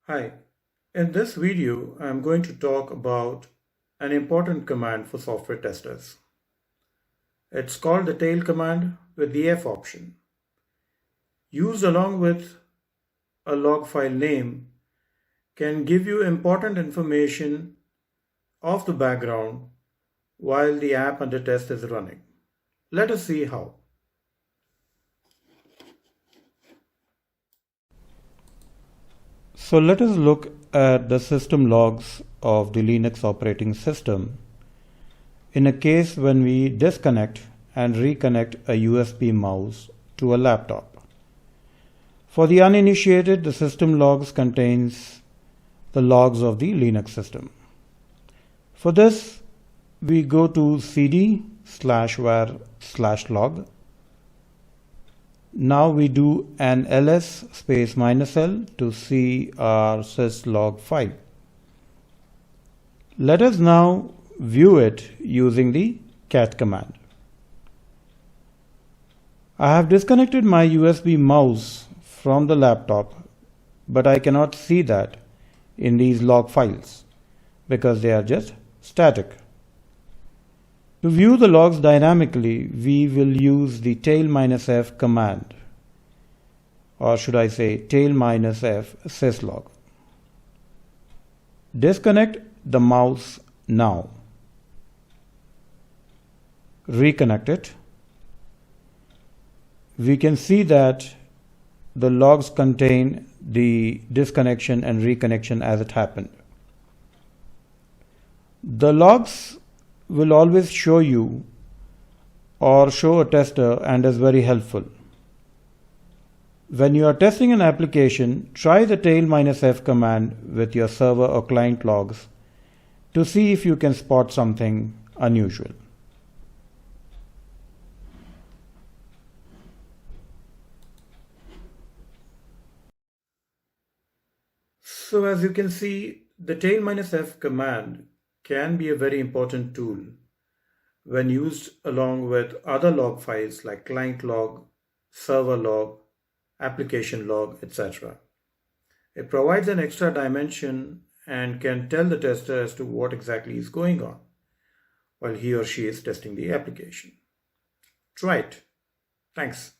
Hi, in this video, I'm going to talk about an important command for software testers. It's called the tail command with the F option. Used along with a log file name, can give you important information of the background while the app under test is running. Let us see how. So let us look at the system logs of the Linux operating system in a case when we disconnect and reconnect a USB mouse to a laptop. For the uninitiated, the system logs contains the logs of the Linux system. For this, we go to cd/var/log. Now we do an ls space -l to see our syslog file. Let us now view it using the cat command. I have disconnected my USB mouse from the laptop, but I cannot see that in these log files because they are just static. To view the logs dynamically, we will use the tail-f command, or should I say tail-f syslog. Disconnect the mouse now. Reconnect it. We can see that the logs contain the disconnection and reconnection as it happened. The logs will always show you or show a tester and is very helpful. When you are testing an application, try the tail-f command with your server or client logs to see if you can spot something unusual. So as you can see, the tail-f command can be a very important tool when used along with other log files like client log, server log, application log, etc. It provides an extra dimension and can tell the tester as to what exactly is going on while he or she is testing the application. Try it. Thanks.